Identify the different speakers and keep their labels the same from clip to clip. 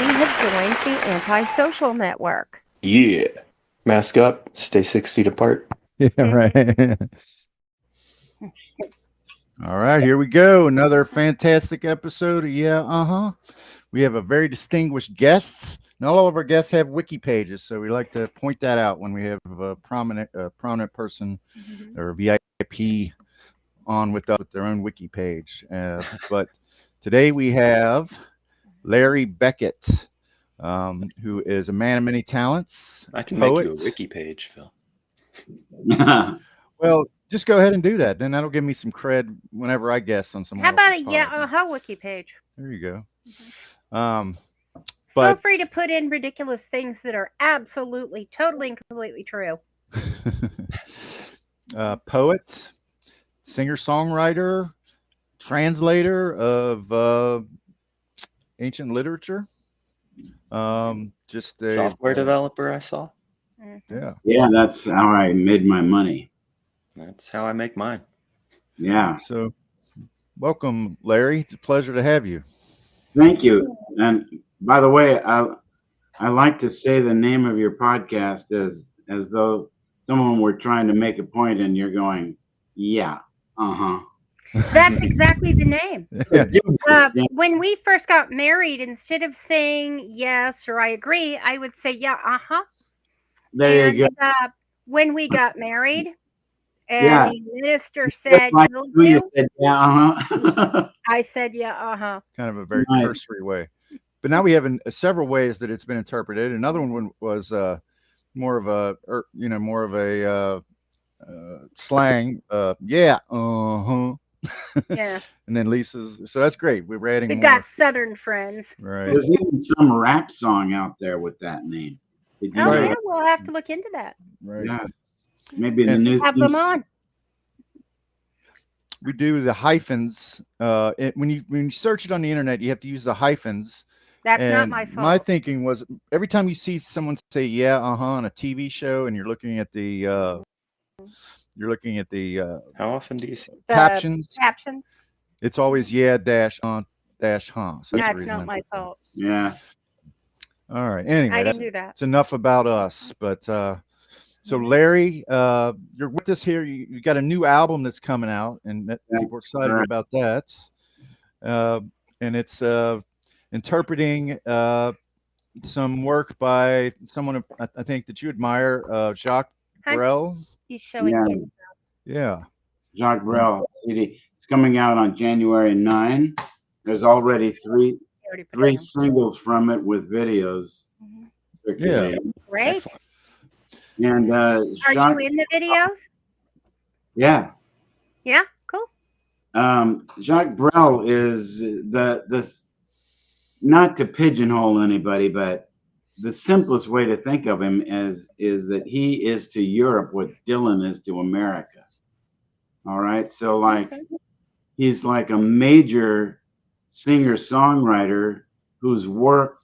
Speaker 1: we have joined the Antisocial Network.
Speaker 2: Yeah. Mask up, stay 6 feet apart.
Speaker 3: Yeah, right. All right, here we go. Another fantastic episode of We have a very distinguished guest. Not all of our guests have wiki pages, so we like to point that out when we have a prominent person or a VIP on with their own wiki page. But today we have Larry Beckett, who is a man of many talents.
Speaker 2: I can
Speaker 3: poet.
Speaker 2: make you a wiki page, Phil.
Speaker 3: Well, just go ahead and do that. Then that'll give me some cred whenever I guess on someone.
Speaker 1: How about a
Speaker 3: else's pod.
Speaker 1: YeahUhHuh wiki page?
Speaker 3: There you go.
Speaker 1: Feel
Speaker 3: But
Speaker 1: free to put in ridiculous things that are absolutely, totally, and completely true.
Speaker 3: Poet, singer-songwriter, translator of ancient literature. Just a
Speaker 2: Software developer, I saw.
Speaker 3: Yeah,
Speaker 4: that's how I made my money.
Speaker 2: That's how I make mine.
Speaker 4: Yeah.
Speaker 3: So, welcome, Larry. It's a pleasure to have you.
Speaker 4: Thank you. And by the way, I like to say the name of your podcast as though someone were trying to make a point and you're going, yeah,
Speaker 1: That's exactly the name.
Speaker 3: Yeah.
Speaker 1: When we first got married, instead of saying yes or I agree, I would say YeahUhHuh.
Speaker 4: There you go.
Speaker 1: When we got married, and
Speaker 4: Yeah.
Speaker 1: the minister said,
Speaker 4: Like
Speaker 1: "Will
Speaker 4: you
Speaker 1: you?"
Speaker 4: said, yeah,
Speaker 1: I said, "YeahUhHuh."
Speaker 3: Kind of a very
Speaker 4: Nice.
Speaker 3: cursory way. But now we have several ways that it's been interpreted. Another one was more of a slang. Yeah.
Speaker 1: Yeah.
Speaker 3: And then Lisa's. So that's great. We're adding
Speaker 1: We've
Speaker 3: more.
Speaker 1: got Southern friends.
Speaker 3: Right.
Speaker 4: There's even some rap song out there with that name. Did you
Speaker 1: Oh
Speaker 4: know
Speaker 3: Right.
Speaker 1: yeah, we'll have to look into that.
Speaker 3: Right.
Speaker 4: that? Yeah. Maybe the
Speaker 3: And
Speaker 4: new
Speaker 1: Have them on.
Speaker 3: We do the hyphens. When you search it on the internet, you have to use the hyphens.
Speaker 1: That's not
Speaker 3: And
Speaker 1: my fault.
Speaker 3: my thinking was every time you see someone say yeah, on a TV show, and you're looking at the
Speaker 2: How often do you see?
Speaker 1: The
Speaker 3: captions,
Speaker 1: captions.
Speaker 3: it's always yeah dash on dash huh. So the
Speaker 1: That's
Speaker 3: reason
Speaker 1: not
Speaker 3: I'm-
Speaker 1: my fault.
Speaker 4: Yeah.
Speaker 3: All right. Anyway,
Speaker 1: I
Speaker 3: that's
Speaker 1: didn't do that.
Speaker 3: it's enough about us. But so Larry, you're with us here. You got a new album that's coming out, and people are excited
Speaker 4: correct.
Speaker 3: about that. And it's interpreting some work by someone I think that you admire, Jacques
Speaker 1: Hi.
Speaker 3: Brel.
Speaker 1: He's showing
Speaker 4: Yeah.
Speaker 1: kids.
Speaker 3: Yeah.
Speaker 4: Jacques Brel CD. It's coming out on January 9. There's already three singles from it with videos.
Speaker 1: Mhm.
Speaker 4: circulating.
Speaker 1: Great.
Speaker 2: Excellent.
Speaker 4: And
Speaker 1: Are
Speaker 4: Jacques,
Speaker 1: you in the videos?
Speaker 4: yeah.
Speaker 1: Yeah. Cool.
Speaker 4: Jacques Brel is the not to pigeonhole anybody, but the simplest way to think of him is that he is to Europe what Dylan is to America. All right. So like he's like a major singer-songwriter whose work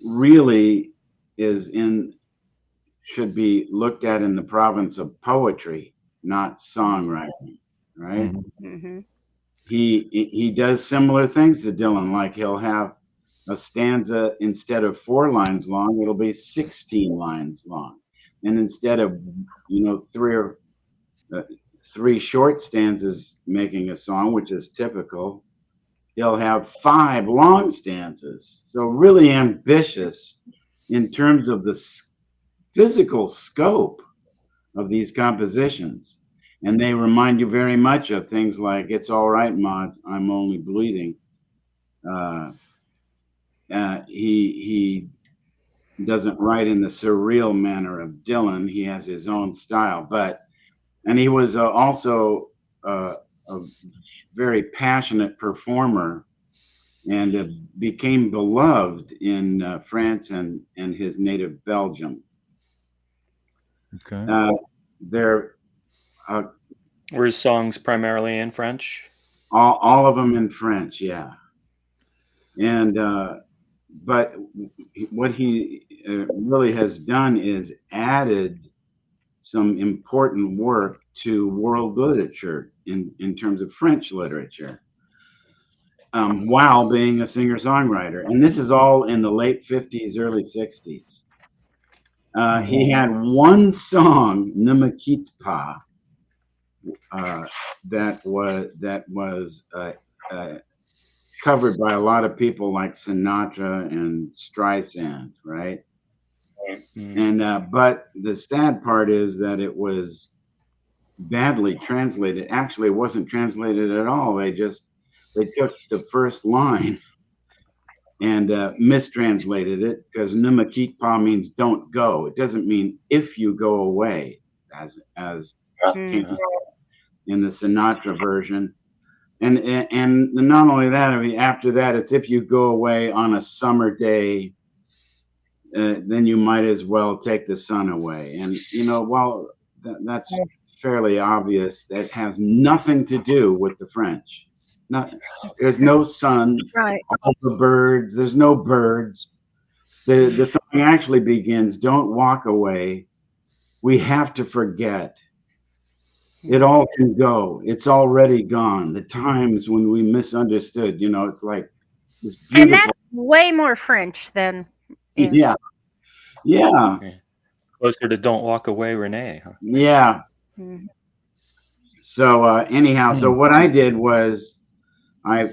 Speaker 4: really should be looked at in the province of poetry, not songwriting. Right.
Speaker 1: Mm-hmm.
Speaker 4: He does similar things to Dylan, like he'll have a stanza instead of 4 lines long, it'll be 16 lines long, and instead of 3 short stanzas making a song, which is typical, he'll have 5 long stanzas. So really ambitious in terms of the physical scope of these compositions. And they remind you very much of things like "It's All Right, Ma, I'm Only Bleeding." He doesn't write in the surreal manner of Dylan. He has his own style, and he was also a very passionate performer, and became beloved in France and his native Belgium.
Speaker 3: Okay.
Speaker 2: Were his songs primarily in French?
Speaker 4: All of them in French, yeah. And but what he really has done is added some important work to world literature in terms of French literature. while being a singer-songwriter. And this is all in the late 50s, early 60s. He had one song, Nimakitpa, that was covered by a lot of people like Sinatra and Streisand, right? And but the sad part is that it was badly translated. Actually, it wasn't translated at all. They took the first line and mistranslated it, because Nimakitpa means don't go. It doesn't mean if you go away, as came in the Sinatra version. And not only that, I mean, after that, it's if you go away on a summer day, then you might as well take the sun away. And, while that's fairly obvious, that has nothing to do with the French. There's no sun,
Speaker 1: Right.
Speaker 4: all the birds, there's no birds. The song actually begins, don't walk away. We have to forget. It all can go. It's already gone. The times when we misunderstood, it's like this beautiful.
Speaker 1: And that's way more French than.
Speaker 4: Yeah.
Speaker 2: Okay. Closer to "Don't Walk Away, Renee." Huh?
Speaker 4: Yeah.
Speaker 1: Mhm.
Speaker 4: So anyhow, so what I did was, I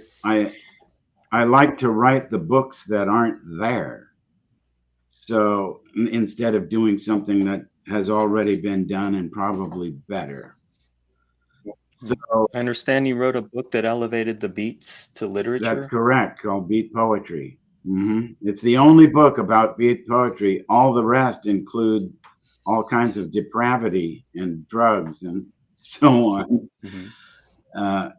Speaker 4: like to write the books that aren't there. So instead of doing something that has already been done and probably better. So
Speaker 2: I understand you wrote a book that elevated the beats to literature.
Speaker 4: That's correct, called Beat Poetry. It's the only book about beat poetry. All the rest include all kinds of depravity and drugs and so on. But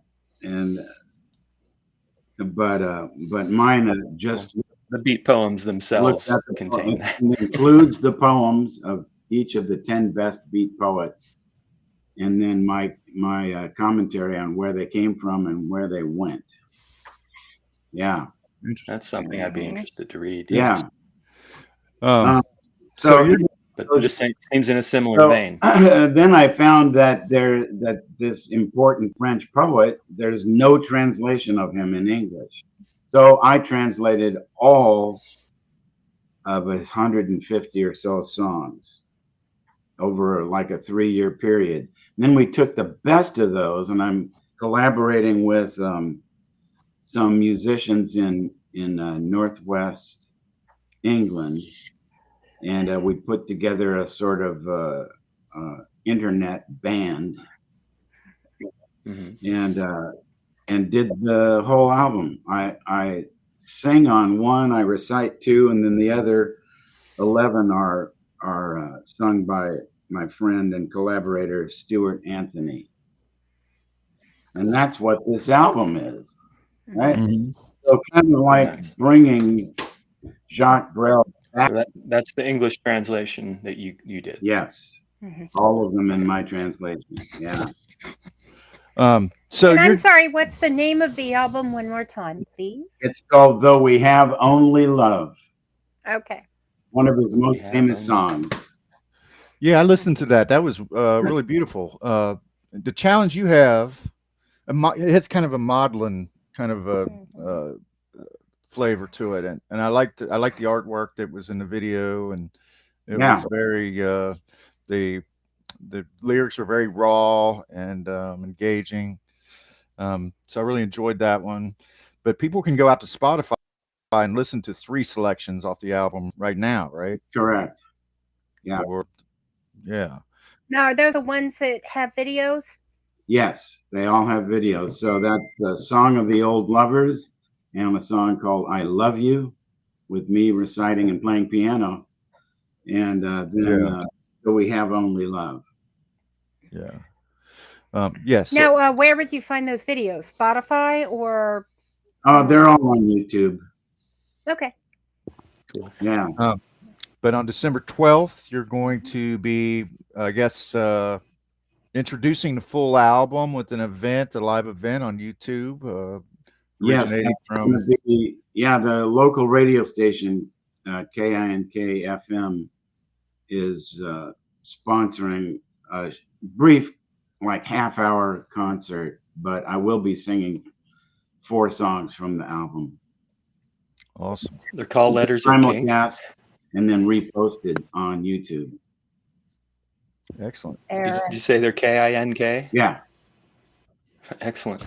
Speaker 4: mine just
Speaker 2: the beat poems themselves contain that.
Speaker 4: It includes the poems of each of the 10 best beat poets, and then my commentary on where they came from and where they went. Yeah,
Speaker 2: that's something I'd be interested to read.
Speaker 4: Yeah.
Speaker 2: But this seems in a similar vein.
Speaker 4: Then I found that this important French poet, there's no translation of him in English. So I translated all of his 150 or so songs over like a 3-year period. And then we took the best of those, and I'm collaborating with some musicians in Northwest England. And we put together a sort of internet band, and did the whole album. I sing on one, I recite 2, and then the other 11 are sung by my friend and collaborator Stuart Anthony. And that's what this album is, right? So kind of like bringing Jacques Brel.
Speaker 2: So that's the English translation that you did.
Speaker 4: Yes, all of them in my translation. Yeah.
Speaker 3: So
Speaker 1: and I'm sorry, what's the name of the album one more time, please?
Speaker 4: It's called "Though We Have Only Love."
Speaker 1: Okay.
Speaker 4: One of his most famous songs.
Speaker 3: Yeah, I listened to that. That was really beautiful. The challenge you have, it's kind of a maudlin kind of a flavor to it, and I liked the artwork that was in the video, and it was very the lyrics are very raw and engaging. So I really enjoyed that one. But people can go out to Spotify and listen to 3 selections off the album right now, right?
Speaker 4: Correct. Yeah.
Speaker 1: Now, are those the ones that have videos?
Speaker 4: Yes, they all have videos. So that's the Song of the Old Lovers, and a song called "I Love You," with me reciting and playing piano. And then "So We Have Only Love."
Speaker 3: Yes.
Speaker 1: Now, where would you find those videos? Spotify or?
Speaker 4: Oh, they're all on YouTube.
Speaker 1: Okay.
Speaker 2: Cool.
Speaker 4: Yeah.
Speaker 3: But on December 12th, you're going to be, I guess, introducing the full album with an event, a live event on YouTube.
Speaker 4: Yes,
Speaker 3: from
Speaker 4: the local radio station, KINK FM, is sponsoring a brief, like half-hour concert. But I will be singing 4 songs from the album.
Speaker 3: Awesome.
Speaker 2: They're called Letters of Kink.
Speaker 4: Simulcast and then reposted on YouTube.
Speaker 3: Excellent.
Speaker 2: Did you say they're KINK?
Speaker 4: Yeah.
Speaker 2: Excellent.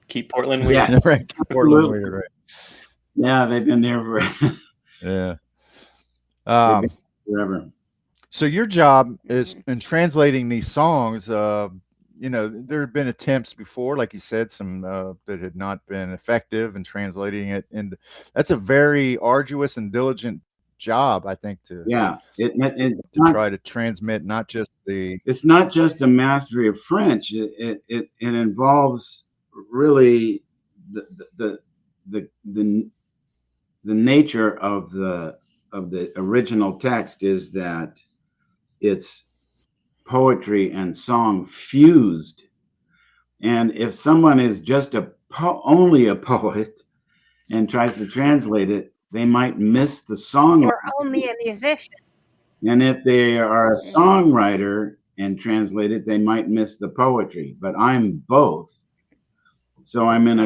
Speaker 2: Keep Portland weird.
Speaker 4: Yeah.
Speaker 3: Right. Portland weird, right.
Speaker 4: Yeah, they've been there for
Speaker 3: Yeah.
Speaker 4: forever.
Speaker 3: So your job is in translating these songs. You know, there have been attempts before, like you said, some that had not been effective in translating it, and that's a very arduous and diligent job, I think, to try to transmit not just the.
Speaker 4: It's not just a mastery of French. It involves really the nature of the original text is that it's poetry and song fused, and if someone is just only a poet and tries to translate it, they might miss the song.
Speaker 1: Or only a musician.
Speaker 4: And if they are a songwriter and translate it, they might miss the poetry. But I'm both, so I'm in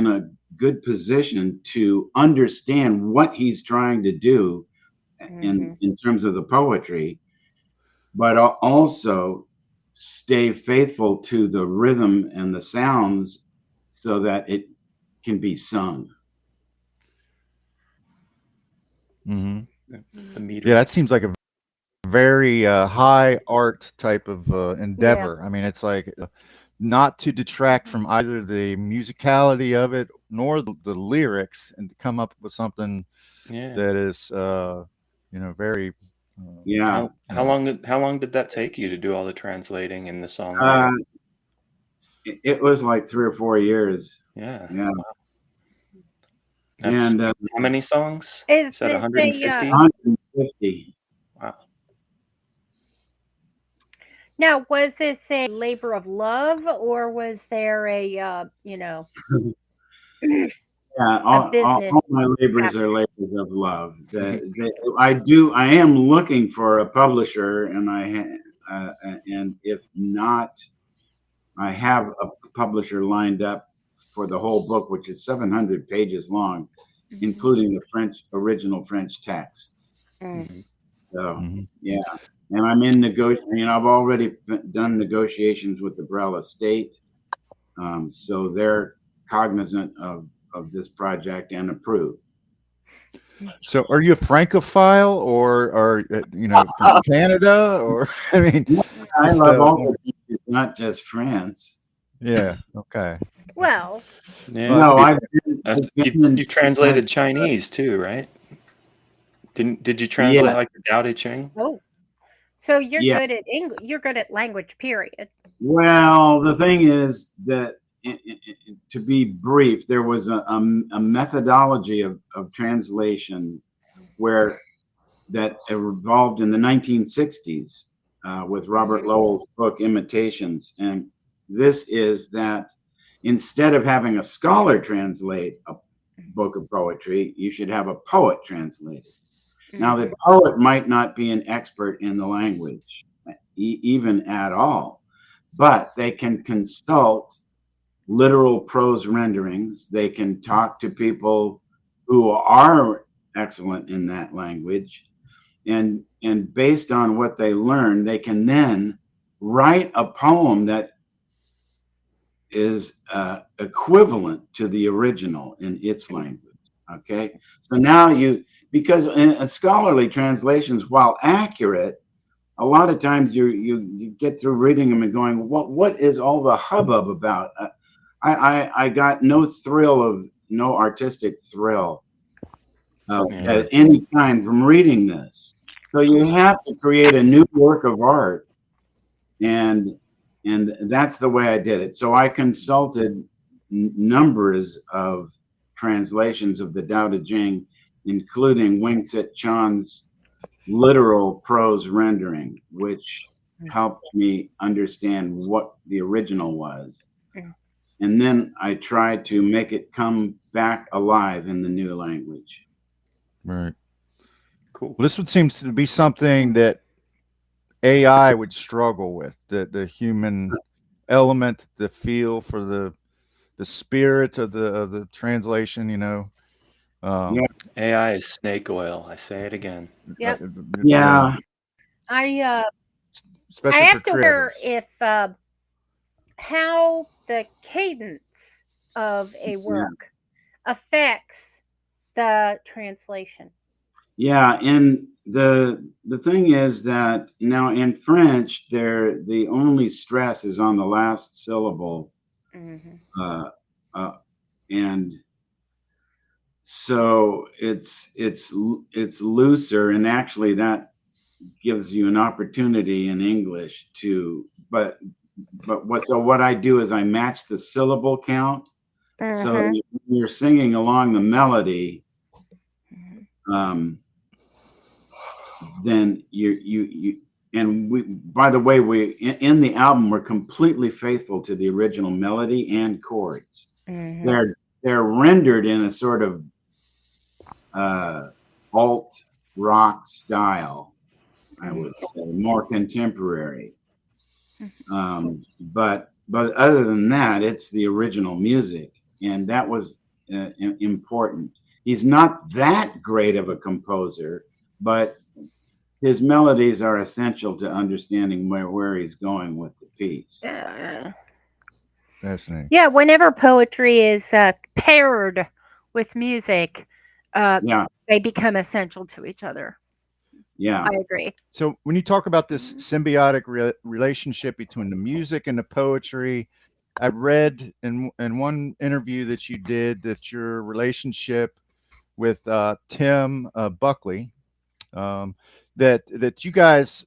Speaker 4: a good position to understand what he's trying to do in terms of the poetry, but also stay faithful to the rhythm and the sounds so that it can be sung.
Speaker 3: Mm-hmm.
Speaker 2: The meter.
Speaker 3: Yeah, that seems like a very high art type of endeavor. I mean, it's like not to detract from either the musicality of it nor the lyrics, and to come up with something that is, you know, very.
Speaker 2: How long did that take you to do all the translating and the song?
Speaker 4: It was like 3 or 4 years.
Speaker 2: Yeah.
Speaker 4: Wow.
Speaker 2: And how many songs?
Speaker 1: Is
Speaker 2: that 150?
Speaker 4: 150.
Speaker 2: Wow.
Speaker 1: Now, was this a labor of love, or was there a you know?
Speaker 4: Yeah, all my labors are labors of love. I am looking for a publisher, and and if not, I have a publisher lined up for the whole book, which is 700 pages long, including the original French text. So yeah, and I'm in negotiation. I've already done negotiations with the Brel estate, so they're cognizant of this project and approved.
Speaker 3: So are you a Francophile or you know, from Canada, or I mean,
Speaker 4: I love all the countries, not just France.
Speaker 3: Yeah. Okay.
Speaker 1: Well,
Speaker 4: no,
Speaker 2: you translated Chinese too, right? Did you translate like the Tao Te Ching?
Speaker 1: Oh, so you're good at English. You're good at language, period.
Speaker 4: Well, the thing is that, to be brief, there was a methodology of translation that evolved in the 1960s with Robert Lowell's book Imitations, and this is that instead of having a scholar translate a book of poetry, you should have a poet translate it. Now, the poet might not be an expert in the language, even at all, but they can consult literal prose renderings. They can talk to people who are excellent in that language, and based on what they learn, they can then write a poem that is equivalent to the original in its language. Okay, so now because in scholarly translations, while accurate, a lot of times you get through reading them and going, what is all the hubbub about? I got no artistic thrill of any kind from reading this. So you have to create a new work of art, and that's the way I did it. So I consulted numbers of translations of the Tao Te Ching, including Wing Tsit Chan's literal prose rendering, which helped me understand what the original was. And then I tried to make it come back alive in the new language.
Speaker 3: Right.
Speaker 2: Cool.
Speaker 3: Well, this would seem to be something that AI would struggle with, the human element, the feel for the the spirit of the translation.
Speaker 4: Yeah.
Speaker 2: AI is snake oil. I say it again.
Speaker 1: Yep.
Speaker 4: Yeah.
Speaker 1: I
Speaker 3: especially
Speaker 1: have
Speaker 3: for
Speaker 1: to wonder
Speaker 3: creatives.
Speaker 1: if how the cadence of a work affects the translation.
Speaker 4: Yeah, and the thing is that now in French, the only stress is on the last syllable, uh, uh, and so it's looser, and actually that gives you an opportunity in English to, but what I do is I match the syllable count, so when you're singing along the melody, then you and we, by the way, we in the album we're completely faithful to the original melody and chords. They're rendered in a sort of alt rock style, I would say, more contemporary. But other than that, it's the original music, and that was important. He's not that great of a composer, but his melodies are essential to understanding where he's going with the piece.
Speaker 3: Fascinating.
Speaker 1: Yeah, whenever poetry is paired with music, they become essential to each other.
Speaker 4: Yeah,
Speaker 1: I agree.
Speaker 3: So when you talk about this symbiotic relationship between the music and the poetry, I read in one interview that you did that your relationship with Tim Buckley, that you guys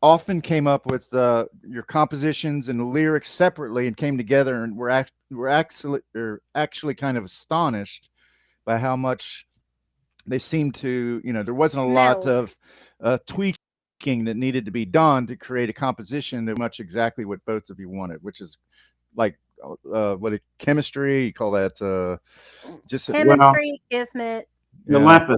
Speaker 3: often came up with your compositions and the lyrics separately and came together, and were actually kind of astonished by how much they seemed to, there wasn't a lot of tweaking that needed to be done to create a composition that much exactly what both of you wanted, which is like chemistry, you call that just
Speaker 1: chemistry, kismet,
Speaker 4: telepathy.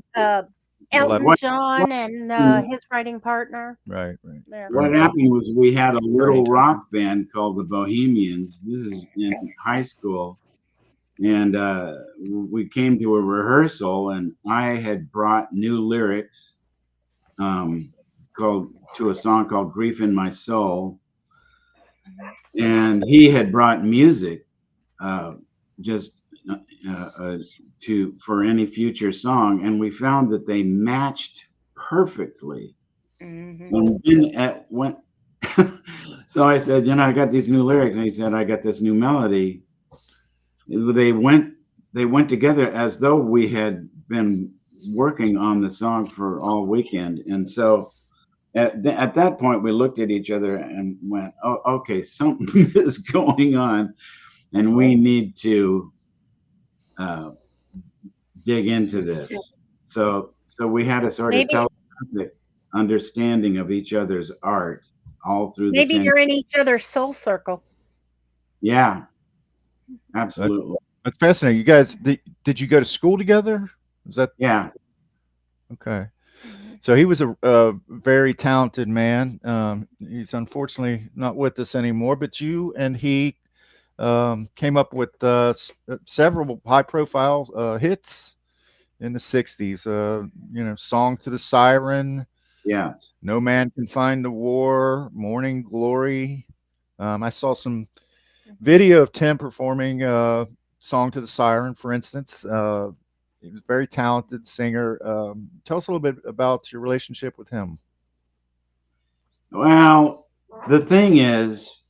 Speaker 1: Elton John and his writing partner.
Speaker 3: Right.
Speaker 1: Yeah.
Speaker 4: What happened was we had a little rock band called the Bohemians. This is in high school. And we came to a rehearsal, and I had brought new lyrics to a song called Grief in My Soul. And he had brought music just for any future song. And we found that they matched perfectly. And then so I said, I got these new lyrics. And he said, I got this new melody. They went together as though we had been working on the song for all weekend. And so at that point, we looked at each other and went, oh, okay, something is going on, and we need to dig into this. So we had a sort of telepathic understanding of each other's art all through
Speaker 1: maybe you're in each other's soul circle.
Speaker 4: Yeah, absolutely.
Speaker 3: That's fascinating. You guys, did you go to school together? Was that?
Speaker 4: Yeah.
Speaker 3: Okay. So he was a very talented man. He's unfortunately not with us anymore, but you and he came up with several high-profile hits in the 60s. Song to the Siren.
Speaker 4: Yes.
Speaker 3: No Man Can Find the War, Morning Glory. I saw some video of Tim performing Song to the Siren, for instance. He was a very talented singer. Tell us a little bit about your relationship with him.
Speaker 4: Well, the thing is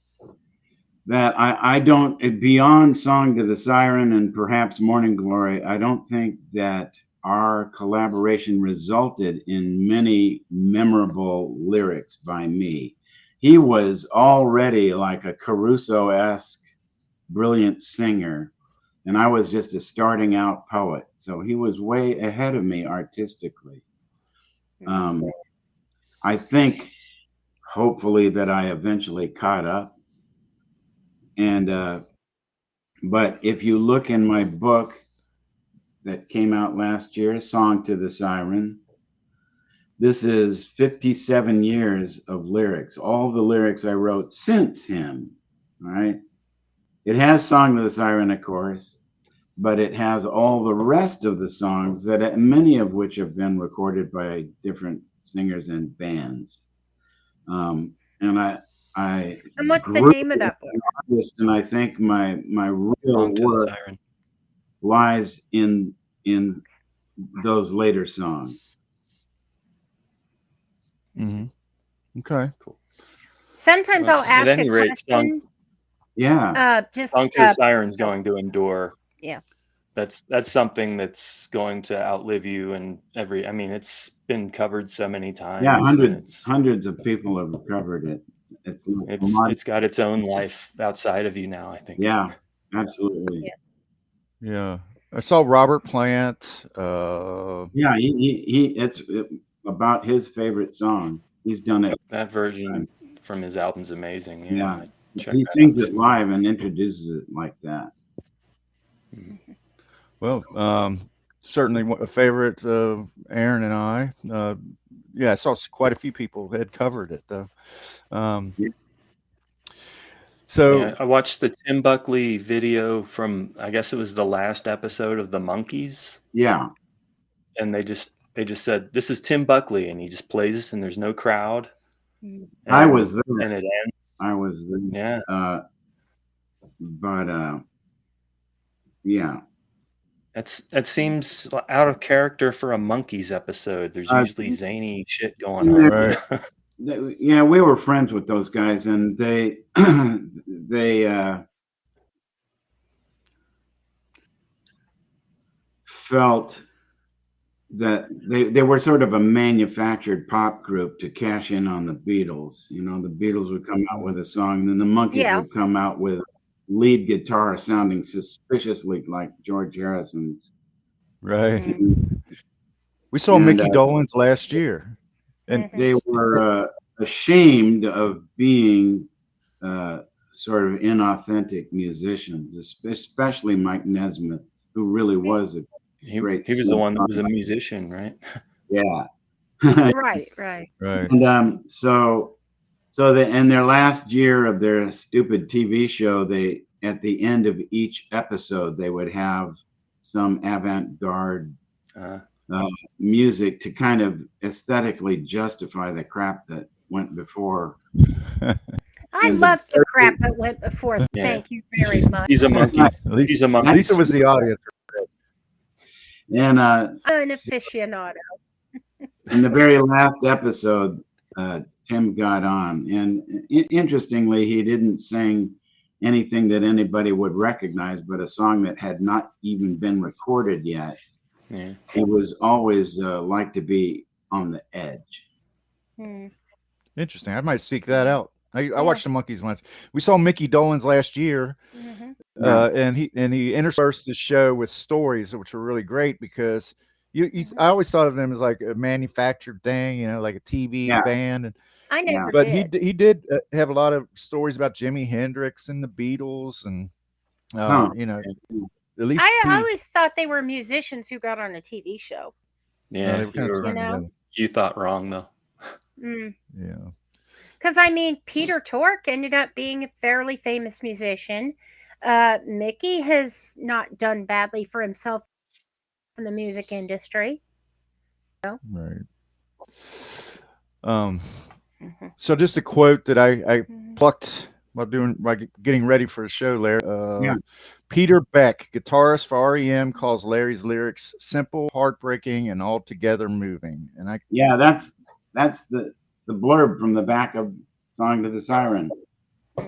Speaker 4: that I don't, beyond Song to the Siren and perhaps Morning Glory, I don't think that our collaboration resulted in many memorable lyrics by me. He was already like a Caruso-esque brilliant singer, and I was just a starting out poet. So he was way ahead of me artistically. I think hopefully that I eventually caught up. And but if you look in my book that came out last year, Song to the Siren, this is 57 years of lyrics, all the lyrics I wrote since him, right? It has Song to the Siren, of course, but it has all the rest of the songs that many of which have been recorded by different singers and bands. And
Speaker 1: what's the name of that book?
Speaker 4: And I think my real work lies in those later songs.
Speaker 3: Mm-hmm. Okay,
Speaker 2: cool.
Speaker 1: Sometimes I'll ask a question.
Speaker 2: Just Song to the Siren's going to endure.
Speaker 1: Yeah.
Speaker 2: That's something that's going to outlive you, and it's been covered so many times.
Speaker 4: Yeah, hundreds of people have covered it.
Speaker 2: It's got its own life outside of you now, I think.
Speaker 4: Yeah, absolutely.
Speaker 3: Yeah. I saw Robert Plant.
Speaker 4: Yeah, it's about his favorite song. He's done it.
Speaker 2: That version from his album's amazing.
Speaker 4: Yeah. He sings it live and introduces it like that.
Speaker 3: Well, certainly a favorite of Aaron and I. I saw quite a few people had covered it though. So
Speaker 2: I watched the Tim Buckley video from, I guess it was the last episode of the Monkees.
Speaker 4: Yeah.
Speaker 2: And they just said, "This is Tim Buckley," and he just plays, and there's no crowd.
Speaker 4: I was there.
Speaker 2: And it ends.
Speaker 4: I was there.
Speaker 2: Yeah.
Speaker 4: Yeah.
Speaker 2: That seems out of character for a Monkees episode. There's usually zany shit going on.
Speaker 3: Right.
Speaker 4: Yeah, we were friends with those guys, and they felt that they were sort of a manufactured pop group to cash in on the Beatles. You know, the Beatles would come out with a song, and then the Monkees would come out with lead guitar sounding suspiciously like George Harrison's.
Speaker 3: Right. We saw Mickey Dolenz last year, and
Speaker 4: they were ashamed of being sort of inauthentic musicians, especially Mike Nesmith, who really was a great.
Speaker 2: He was the one that was a musician, right?
Speaker 4: Yeah.
Speaker 1: Right.
Speaker 4: And in their last year of their stupid TV show, they at the end of each episode they would have some avant-garde music to kind of aesthetically justify the crap that went before.
Speaker 1: I love the crap that went before.
Speaker 2: Yeah.
Speaker 1: Thank you very much.
Speaker 2: He's a monkey. He's a monkey.
Speaker 3: Lisa was the audience.
Speaker 4: And
Speaker 1: I'm an aficionado.
Speaker 4: in the very last episode, Tim got on, and interestingly, he didn't sing anything that anybody would recognize, but a song that had not even been recorded yet.
Speaker 2: Yeah.
Speaker 4: He was always like to be on the edge.
Speaker 3: Interesting. I might seek that out. I watched the Monkees once. We saw Mickey Dolenz last year, and he interspersed the show with stories, which were really great because I always thought of them as like a manufactured thing, you know, like a TV band. And
Speaker 1: I never
Speaker 3: but
Speaker 1: did.
Speaker 3: he did have a lot of stories about Jimi Hendrix and the Beatles, and you know, at least
Speaker 1: I always thought they were musicians who got on a TV show.
Speaker 2: Yeah, you thought wrong though.
Speaker 3: Yeah.
Speaker 1: Because I mean, Peter Tork ended up being a fairly famous musician. Mickey has not done badly for himself in the music industry.
Speaker 3: Right. So just a quote that I plucked while getting ready for the show, Larry. Peter Beck, guitarist for REM, calls Larry's lyrics simple, heartbreaking, and altogether moving. And
Speaker 4: that's the blurb from the back of Song to the Siren.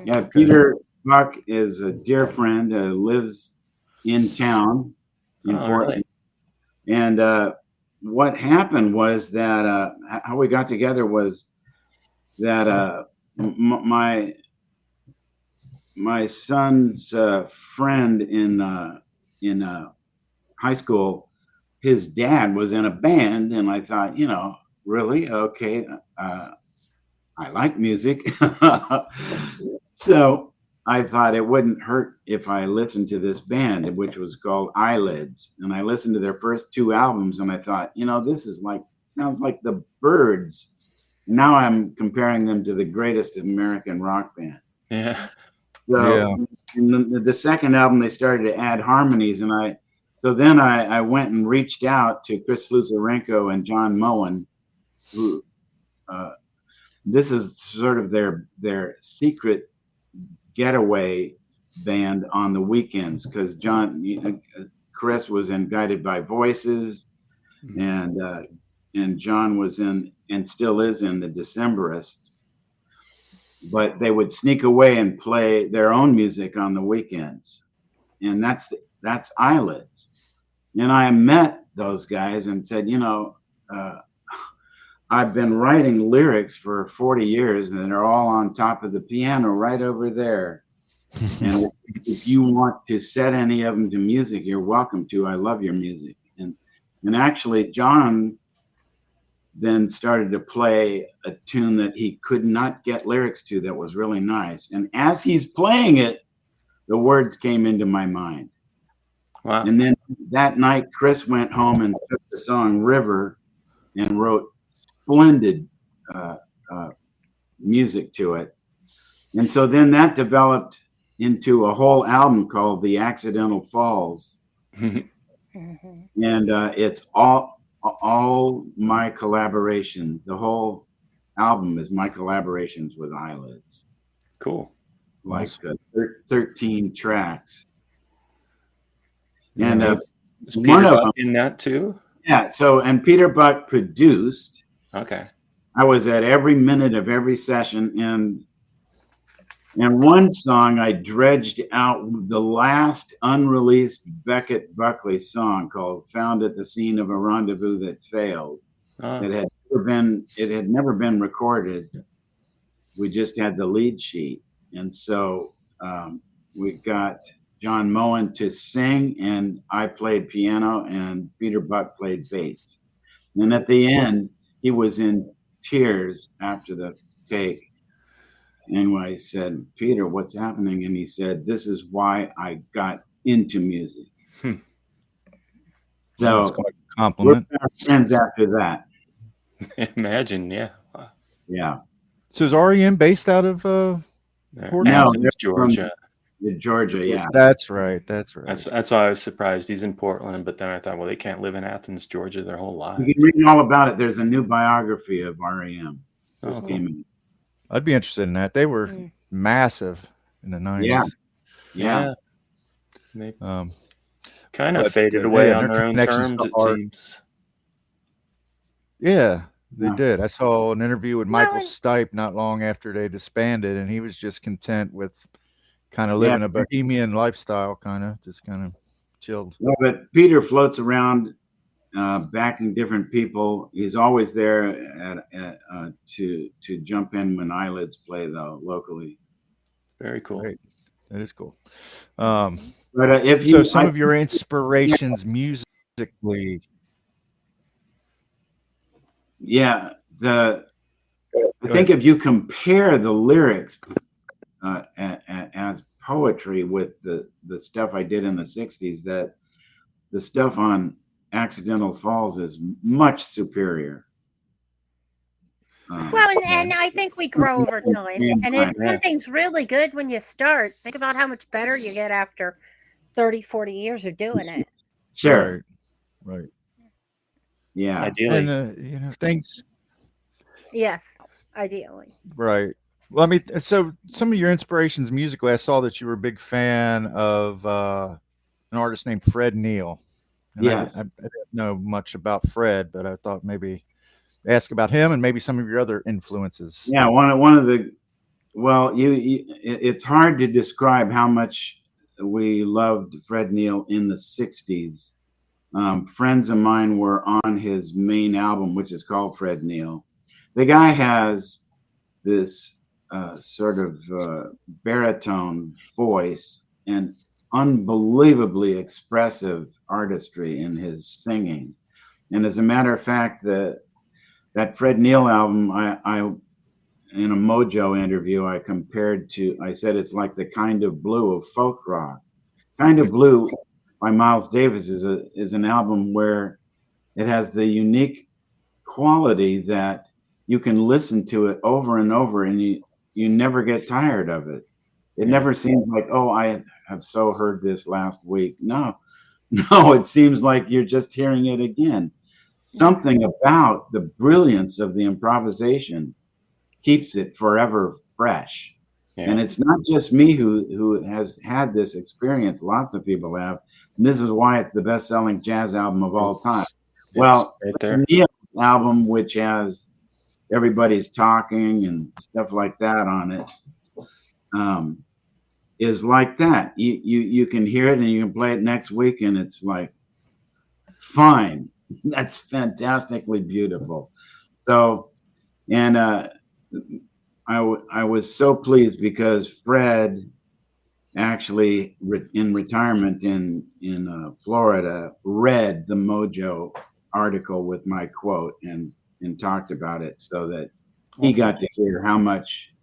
Speaker 4: Yeah, Peter Buck is a dear friend, lives in town in Portland. Really? And what happened was that how we got together was that my son's friend in high school, his dad was in a band, and I thought, you know, really? Okay. I like music. So I thought it wouldn't hurt if I listened to this band, which was called Eyelids. And I listened to their first 2 albums, and I thought, you know, this is sounds like the Byrds. Now I'm comparing them to the greatest American rock band.
Speaker 2: Yeah.
Speaker 4: So in the second album, they started to add harmonies, and I went and reached out to Chris Luzarenko and John Moen, who this is sort of their secret getaway band on the weekends, because Chris was in Guided by Voices, and John was in and still is in the Decemberists. But they would sneak away and play their own music on the weekends, and that's Eyelids. And I met those guys and said, I've been writing lyrics for 40 years, and they're all on top of the piano right over there. And if you want to set any of them to music, you're welcome to. I love your music. And actually, John then started to play a tune that he could not get lyrics to that was really nice. And as he's playing it, the words came into my mind. Wow. And then that night, Chris went home and took the song River and wrote splendid music to it. And so then that developed into a whole album called The Accidental Falls. And it's all my collaboration. The whole album is my collaborations with Eyelids.
Speaker 2: Cool.
Speaker 4: Like 13 tracks.
Speaker 2: And is Peter Buck in that too?
Speaker 4: Yeah. So, and Peter Buck produced.
Speaker 2: Okay.
Speaker 4: I was at every minute of every session, and one song I dredged out the last unreleased Becket Buckley song called "Found at the Scene of a Rendezvous That Failed." It had never been recorded. We just had the lead sheet, and so we got John Moen to sing, and I played piano, and Peter Buck played bass. And at the end, he was in tears after the take. And I said, "Peter, what's happening?" And he said, "This is why I got into music." So
Speaker 3: compliment.
Speaker 4: We're friends after that.
Speaker 2: Imagine, yeah. Wow.
Speaker 4: Yeah.
Speaker 3: So is REM based out of
Speaker 2: Athens, Georgia?
Speaker 4: Georgia, yeah.
Speaker 3: That's right. That's
Speaker 2: why I was surprised. He's in Portland, but then I thought, well, they can't live in Athens, Georgia, their whole lives.
Speaker 4: You can read all about it. There's a new biography of REM.
Speaker 3: I'd be interested in that. They were massive in the 90s.
Speaker 4: Yeah.
Speaker 2: They kind of faded away on their own terms, it seems.
Speaker 3: Yeah, they did. I saw an interview with Michael Stipe not long after they disbanded, and he was just content with kind of living a bohemian lifestyle, kind of chilled.
Speaker 4: No, but Peter floats around backing different people. He's always there to jump in when Eyelids play, though, locally.
Speaker 2: Very cool.
Speaker 3: Great. That is cool.
Speaker 4: But
Speaker 3: some of your inspirations musically.
Speaker 4: Yeah, I think if you compare the lyrics as poetry with the stuff I did in the 60s, that the stuff on Accidental Falls is much superior.
Speaker 1: Well, and I think we grow over time. And if something's really good when you start, think about how much better you get after 30, 40 years of doing it.
Speaker 4: Sure.
Speaker 3: Right.
Speaker 4: Yeah.
Speaker 2: Ideally.
Speaker 3: And, things.
Speaker 1: Yes, ideally.
Speaker 3: Right. Well, I mean, so some of your inspirations musically, I saw that you were a big fan of an artist named Fred Neil. And
Speaker 4: yes.
Speaker 3: I didn't know much about Fred, but I thought maybe ask about him and maybe some of your other influences.
Speaker 4: Yeah, one of the, it's hard to describe how much we loved Fred Neil in the 60s. Friends of mine were on his main album, which is called Fred Neil. The guy has this sort of baritone voice and unbelievably expressive artistry in his singing. And as a matter of fact, that Fred Neil album, I in a Mojo interview, I said it's like the Kind of Blue of folk rock. Kind of Blue by Miles Davis is an album where it has the unique quality that you can listen to it over and over and you never get tired of it. It never seems like, oh, I have so heard this last week. No, it seems like you're just hearing it again. Something about the brilliance of the improvisation keeps it forever fresh.
Speaker 2: Yeah.
Speaker 4: And it's not just me who has had this experience. Lots of people have. And this is why it's the best-selling jazz album of all time. Well,
Speaker 2: right there.
Speaker 4: Neil's album, which has Everybody's Talking and stuff like that on it, is like that. You can hear it and you can play it next week, and it's like, fine. That's fantastically beautiful. So, and I was so pleased because Fred actually in retirement in Florida read the Mojo article with my quote and talked about it, so that he got to hear how much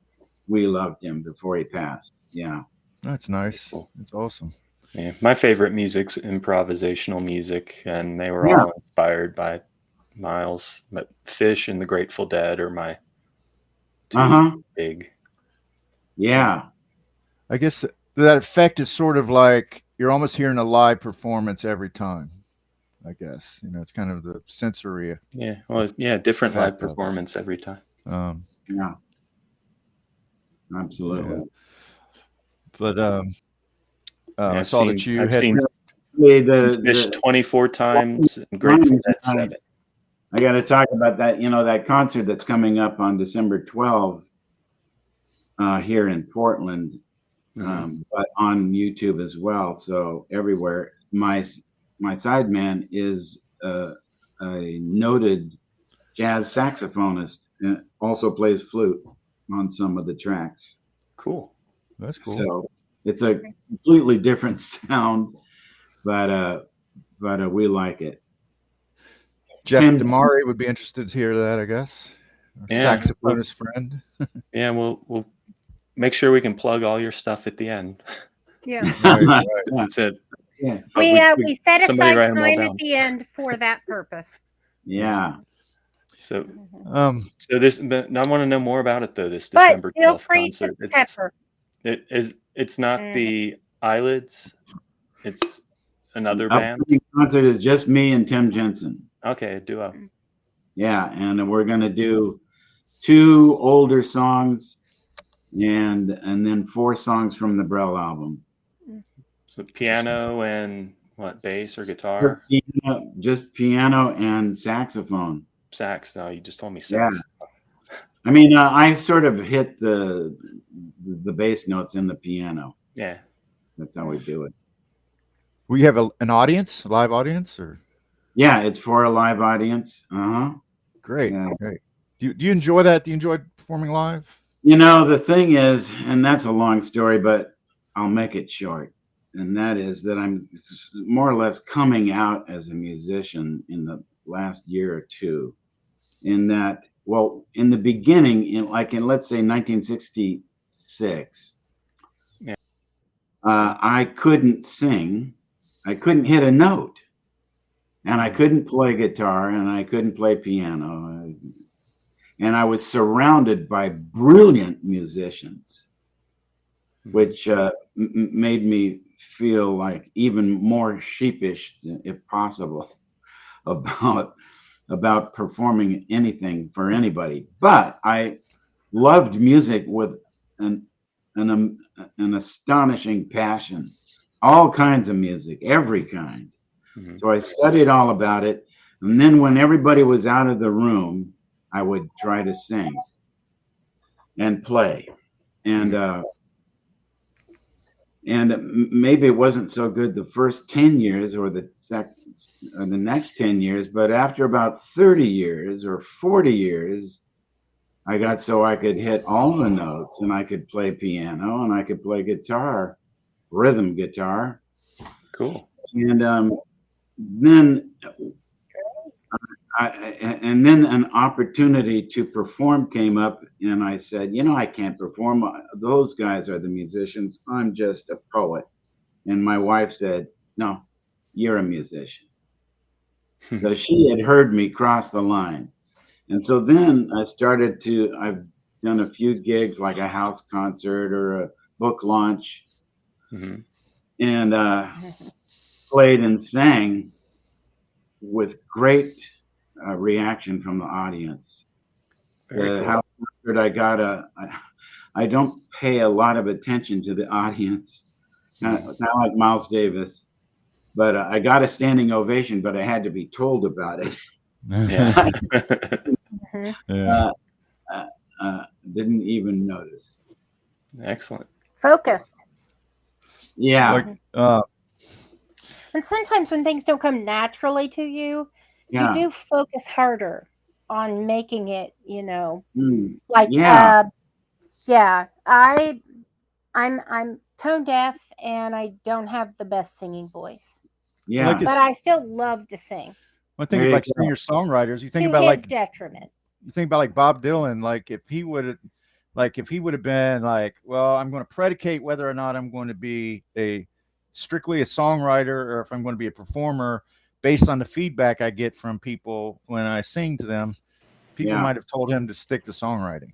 Speaker 4: we loved him before he passed. Yeah,
Speaker 3: that's nice. That's awesome.
Speaker 2: Yeah, my favorite music's improvisational music, and they were all inspired by Miles. But Fish and the Grateful Dead are my two big.
Speaker 4: Yeah.
Speaker 3: I guess that effect is sort of like you're almost hearing a live performance every time. I guess, you know, it's kind of the sensory.
Speaker 2: Yeah. Well, yeah, different live performance every time.
Speaker 4: Yeah. Absolutely.
Speaker 3: Yeah. But I saw that you
Speaker 2: I've
Speaker 3: had
Speaker 2: seen Fish 24 times and Grateful Dead 7.
Speaker 4: I got to talk about that. You know, that concert that's coming up on December 12th here in Portland, but on YouTube as well. So everywhere. My sideman is a noted jazz saxophonist and also plays flute on some of the tracks.
Speaker 2: Cool.
Speaker 3: That's cool.
Speaker 4: So it's a completely different sound, but we like it.
Speaker 3: Jeff Damari would be interested to hear that, I guess. Saxophonist friend.
Speaker 2: Yeah, we'll make sure we can plug all your stuff at the end.
Speaker 1: Yeah.
Speaker 3: Right.
Speaker 2: That's it.
Speaker 1: Yeah. We set aside time at the end for that purpose.
Speaker 4: Yeah.
Speaker 2: So this, but I want to know more about it though. This December 12th concert. It's not the Eyelids. It's another band.
Speaker 4: The concert is just me and Tim Jensen.
Speaker 2: Okay, a duo.
Speaker 4: Yeah, and we're gonna do 2 older songs, and then 4 songs from the Brel album.
Speaker 2: So piano and what, bass or guitar?
Speaker 4: Just piano and saxophone.
Speaker 2: Sax. No, you just told me sax.
Speaker 4: Yeah. I mean, I sort of hit the bass notes in the piano.
Speaker 2: Yeah.
Speaker 4: That's how we do it.
Speaker 3: We have an audience, a live audience, or?
Speaker 4: Yeah, it's for a live audience.
Speaker 3: Great. Yeah. Great. Do you enjoy that? Do you enjoy performing live?
Speaker 4: You know, the thing is, and that's a long story, but I'll make it short. And that is that I'm more or less coming out as a musician in the last year or two. In that, well, in the beginning, in let's say 1966, I couldn't sing, I couldn't hit a note, and I couldn't play guitar, and I couldn't play piano, and I was surrounded by brilliant musicians, which made me feel like even more sheepish, if possible, about performing anything for anybody. But I loved music with an astonishing passion, all kinds of music, every kind. So I studied all about it, and then when everybody was out of the room, I would try to sing and play, and maybe it wasn't so good the first 10 years or the next 10 years, but after about 30 years or 40 years, I got so I could hit all the notes, and I could play piano, and I could play guitar, rhythm guitar.
Speaker 2: Cool.
Speaker 4: And then an opportunity to perform came up, and I said, you know, I can't perform. Those guys are the musicians. I'm just a poet. And my wife said, no, you're a musician. So she had heard me cross the line. And so then I've done a few gigs, like a house concert or book launch, and played and sang with great reaction from the audience.
Speaker 2: Very cool.
Speaker 4: How I don't pay a lot of attention to the audience, not like Miles Davis, but I got a standing ovation, but I had to be told about it. Didn't even notice.
Speaker 2: Excellent.
Speaker 1: Focus.
Speaker 4: Yeah.
Speaker 1: And sometimes when things don't come naturally to you, you do focus harder on making it, like I'm tone deaf and I don't have the best singing voice.
Speaker 4: Yeah.
Speaker 1: But I still love to sing.
Speaker 3: I think of like singer-songwriters. You think about
Speaker 1: like detriment.
Speaker 3: You think about like Bob Dylan, like if he would have been like, well, I'm going to predicate whether or not I'm going to be strictly a songwriter or if I'm going to be a performer based on the feedback I get from people when I sing to them. People might have told him to stick to songwriting.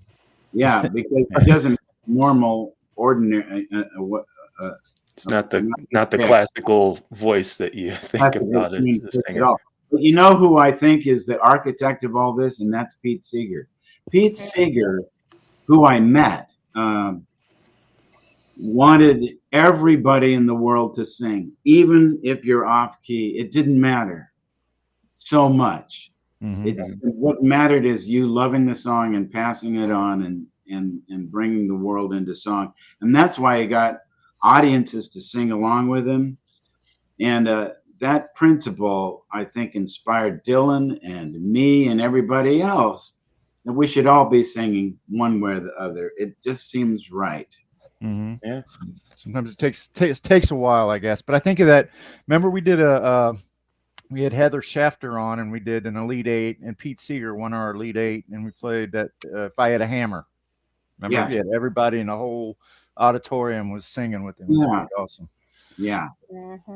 Speaker 4: Yeah, because it doesn't normal, ordinary.
Speaker 2: It's not the classical voice that you think about as a singer.
Speaker 4: But you know who I think is the architect of all this, and that's Pete Seeger. Pete Seeger, who I met, wanted everybody in the world to sing, even if you're off key. It didn't matter so much. What mattered is you loving the song and passing it on and bringing the world into song. And that's why he got audiences to sing along with him. And that principle, I think, inspired Dylan and me and everybody else that we should all be singing one way or the other. It just seems right.
Speaker 3: Yeah. Sometimes it takes a while, I guess. But I think of that. Remember, we did we had Heather Schafter on, and we did an Elite Eight, and Pete Seeger won our Elite Eight, and we played that If I Had a Hammer. Remember,
Speaker 4: Yes.
Speaker 3: We had everybody in the whole auditorium was singing with him. It was pretty awesome.
Speaker 4: Yeah.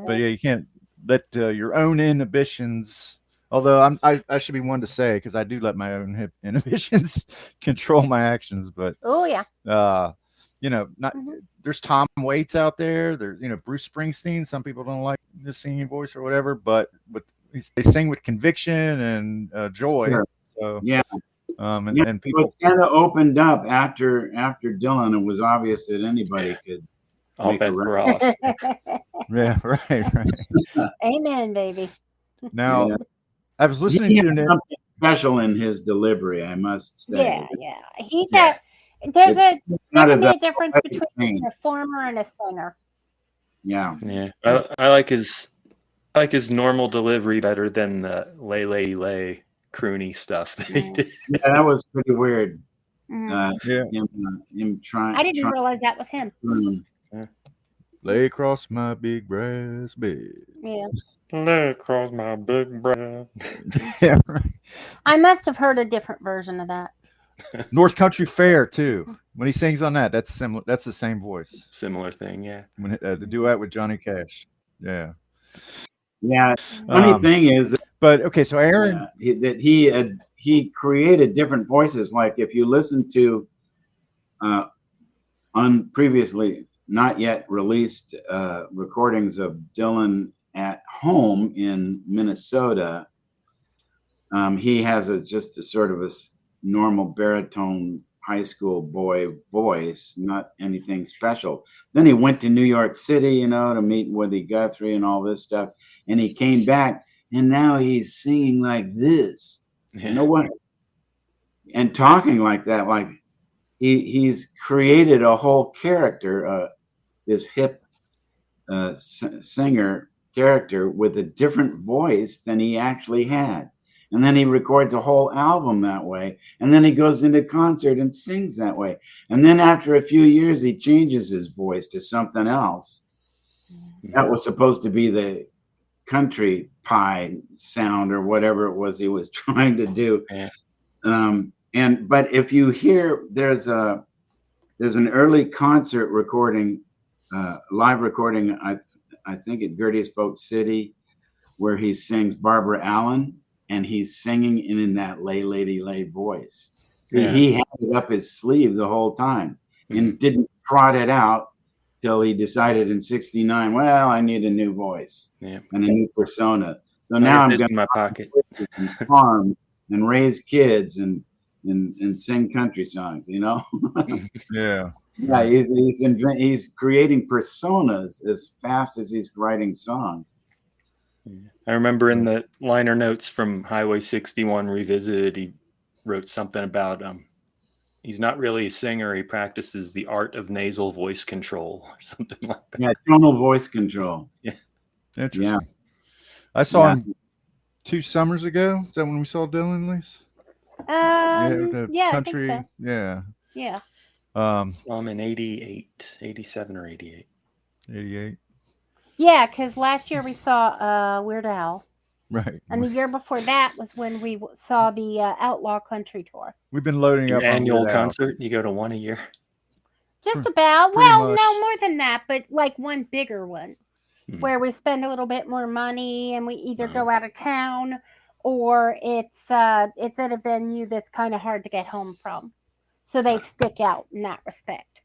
Speaker 3: But yeah, you can't let your own inhibitions. Although I should be one to say, because I do let my own inhibitions control my actions. But not there's Tom Waits out there. There's Bruce Springsteen. Some people don't like his singing voice or whatever, but they sing with conviction and joy.
Speaker 4: Sure.
Speaker 3: So
Speaker 4: and people kind of opened up after Dylan. It was obvious that anybody could.
Speaker 2: All bets were off.
Speaker 3: Yeah, right.
Speaker 1: Amen, baby.
Speaker 3: Now, I was listening to
Speaker 4: something special in his delivery, I must say.
Speaker 1: Yeah. There can be a difference between a performer and a singer.
Speaker 4: Yeah.
Speaker 2: I like his normal delivery better than the lay croony stuff that he did.
Speaker 4: Yeah, that was pretty weird. Him trying.
Speaker 1: I didn't realize that was him.
Speaker 3: Lay across my big brass bed.
Speaker 1: Yeah.
Speaker 2: Lay across my big brass.
Speaker 3: Yeah, right.
Speaker 1: I must have heard a different version of that.
Speaker 3: North Country Fair too. When he sings on that, that's similar. That's the same voice.
Speaker 2: Similar thing, yeah.
Speaker 3: When the duet with Johnny Cash. Yeah.
Speaker 4: Yeah. Funny thing is,
Speaker 3: but okay, so Aaron,
Speaker 4: that he created different voices. Like if you listen to previously not yet released recordings of Dylan at home in Minnesota, he has just a sort of a normal baritone high school boy voice, not anything special. Then he went to New York City, to meet Woody Guthrie and all this stuff. And he came back and now he's singing like this. You know what? And talking like that, like he's created a whole character, this hip singer character with a different voice than he actually had. And then he records a whole album that way. And then he goes into concert and sings that way. And then after a few years, he changes his voice to something else. That was supposed to be the country pie sound or whatever it was he was trying to do. But if you hear, there's an early concert recording, live recording, I think at Gertie's Boat City, where he sings Barbara Allen. And he's singing in that lay lady lay voice. He had it up his sleeve the whole time and didn't trot it out. till he decided in '69, well, I need a new voice and a new persona. So now I'm going
Speaker 2: in my pocket
Speaker 4: and farm and raise kids and sing country songs,
Speaker 3: Yeah.
Speaker 4: Yeah, he's creating personas as fast as he's writing songs.
Speaker 2: I remember in the liner notes from Highway 61 Revisited, he wrote something about he's not really a singer. He practices the art of nasal voice control or something like that.
Speaker 4: Yeah, tonal voice control.
Speaker 2: Yeah.
Speaker 3: Interesting.
Speaker 4: Yeah.
Speaker 3: I saw him 2 summers ago. Is that when we saw Dylan, Lise?
Speaker 1: Yeah,
Speaker 3: country.
Speaker 1: I think so.
Speaker 3: Yeah.
Speaker 1: Yeah.
Speaker 2: Saw him in 88, 87 or 88.
Speaker 3: 88.
Speaker 1: Yeah, because last year we saw Weird Al.
Speaker 3: Right.
Speaker 1: And the year before that was when we saw the Outlaw Country Tour.
Speaker 3: We've been loading
Speaker 2: Your
Speaker 3: up
Speaker 2: annual concert. You go to one a year.
Speaker 1: Just about.
Speaker 3: Pretty
Speaker 1: Well,
Speaker 3: much.
Speaker 1: no more than that, but like one bigger one where we spend a little bit more money and we either go out of town or it's at a venue that's kind of hard to get home from. So they stick out in that respect.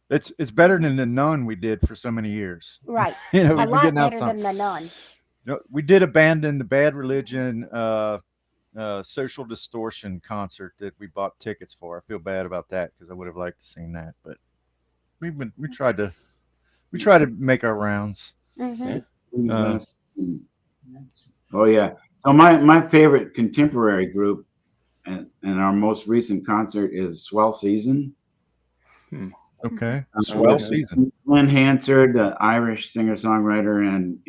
Speaker 3: It's better than the Nun we did for so many years.
Speaker 1: Right.
Speaker 3: A
Speaker 1: lot better than the Nun.
Speaker 3: We did abandon the Bad Religion Social Distortion concert that we bought tickets for. I feel bad about that because I would have liked to seen that, but we tried to make our rounds.
Speaker 1: Mm-hmm.
Speaker 4: Oh yeah. So my favorite contemporary group and our most recent concert is Swell Season.
Speaker 3: Okay. Swell Season.
Speaker 4: Glenn Hansard, the Irish singer-songwriter, and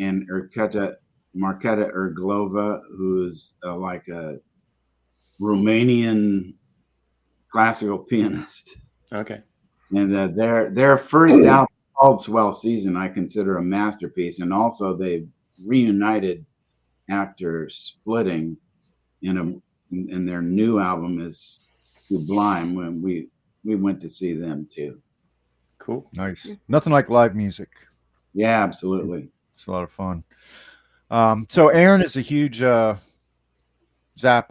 Speaker 4: Marketa Erglova, who's like a Romanian classical pianist.
Speaker 2: Okay.
Speaker 4: And their first album called Swell Season, I consider a masterpiece. And also they reunited after splitting and their new album is Sublime when we went to see them too.
Speaker 2: Cool.
Speaker 3: Nice. Nothing like live music.
Speaker 4: Yeah, absolutely.
Speaker 3: It's a lot of fun. So Aaron is a huge Zappa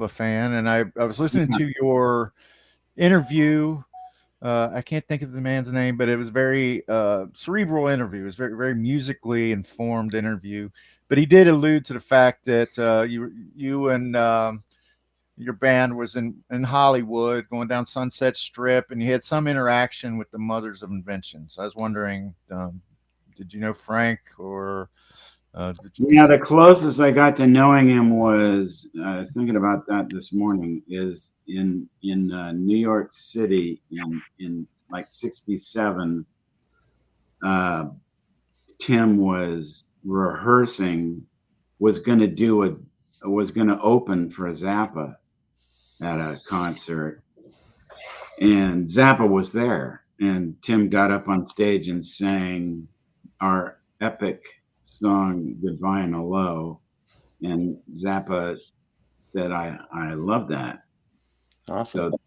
Speaker 3: fan, and I was listening to your interview. I can't think of the man's name, but it was very cerebral interview. It was very, very musically informed interview. But he did allude to the fact that you and your band was in Hollywood going down Sunset Strip, and you had some interaction with the Mothers of Invention. So I was wondering, did you know Frank or?
Speaker 4: Yeah, the closest I got to knowing him was I was thinking about that this morning. Is in New York City in like '67. Tim was rehearsing, was going to open for Zappa at a concert, and Zappa was there, and Tim got up on stage and sang our epic song Goodbye in a Low, and Zappa said I love that.
Speaker 2: Awesome.
Speaker 4: So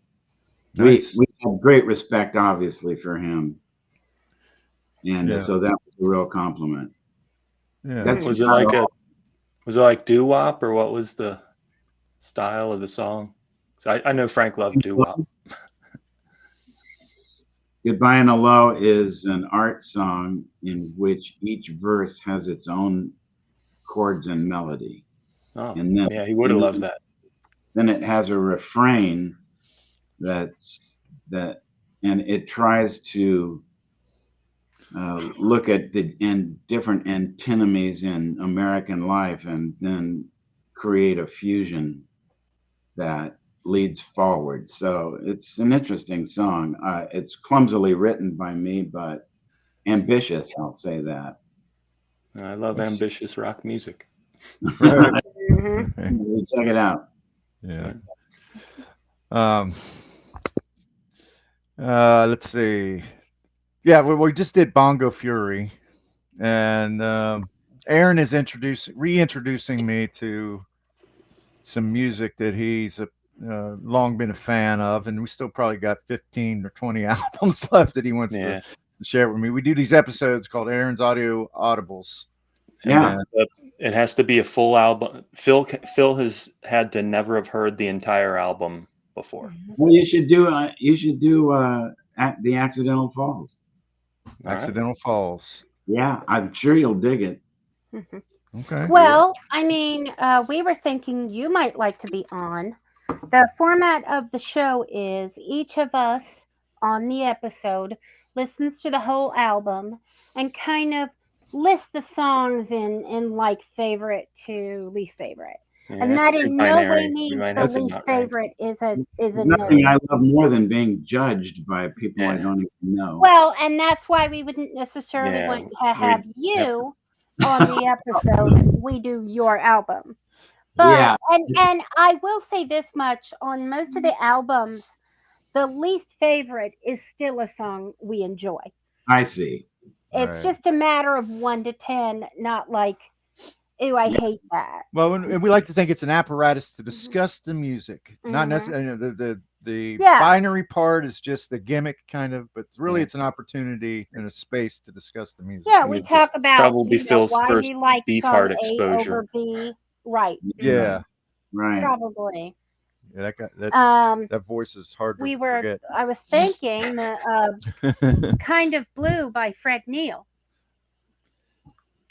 Speaker 3: nice.
Speaker 4: we have great respect obviously for him, and so that was a real compliment.
Speaker 3: Yeah.
Speaker 2: Was it like doo-wop, or what was the style of the song? So I know Frank loved doo-wop.
Speaker 4: Goodbye in a Low is an art song in which each verse has its own chords and melody.
Speaker 2: Oh,
Speaker 4: and then,
Speaker 2: yeah, he would have loved that.
Speaker 4: Then it has a refrain and it tries to look at the different antinomies in American life and then create a fusion that leads forward. So it's an interesting song. It's clumsily written by me, but ambitious, I'll say that.
Speaker 2: I love ambitious rock music.
Speaker 3: Right.
Speaker 4: Check it out.
Speaker 3: Yeah. Let's see. Yeah, we just did Bongo Fury, and Aaron is reintroducing me to some music that he's long been a fan of, and we still probably got 15 or 20 albums left that he wants to share with me. We do these episodes called Aaron's Audio Audibles.
Speaker 4: Yeah,
Speaker 2: it has to be a full album. Phil has had to never have heard the entire album before.
Speaker 4: Well, you should do The Accidental Falls.
Speaker 3: Accidental Falls.
Speaker 4: Yeah, I'm sure you'll dig it.
Speaker 3: Okay.
Speaker 1: Well, I mean, we were thinking you might like to be on. The format of the show is each of us on the episode listens to the whole album and kind of lists the songs in like favorite to least favorite.
Speaker 2: Yeah,
Speaker 1: And
Speaker 2: that's
Speaker 1: that
Speaker 2: too
Speaker 1: in no way
Speaker 2: binary. We
Speaker 1: means
Speaker 2: might
Speaker 1: the
Speaker 2: have to
Speaker 1: least
Speaker 2: not rank.
Speaker 1: favorite is a
Speaker 4: There's
Speaker 1: no.
Speaker 4: nothing I love more than being judged by people I don't even know.
Speaker 1: Well, and that's why we wouldn't necessarily want to have you on the episode. We do your album. But and I will say this much, on most of the albums, the least favorite is still a song we enjoy.
Speaker 4: I see.
Speaker 1: It's just a matter of 1 to 10, not like, ew, I hate that.
Speaker 3: Well, and we like to think it's an apparatus to discuss the music, not necessarily the binary part is just the gimmick kind of, but really it's an opportunity and a space to discuss the music.
Speaker 1: Yeah, we talk about
Speaker 2: probably Phil's
Speaker 1: why
Speaker 2: first
Speaker 1: we like
Speaker 2: Beefheart
Speaker 1: song
Speaker 2: exposure.
Speaker 1: A over B. Right.
Speaker 3: Yeah.
Speaker 4: Right.
Speaker 1: Probably.
Speaker 3: Yeah, that voice is hard to forget.
Speaker 1: I was thinking the Kind of Blue by Fred Neil.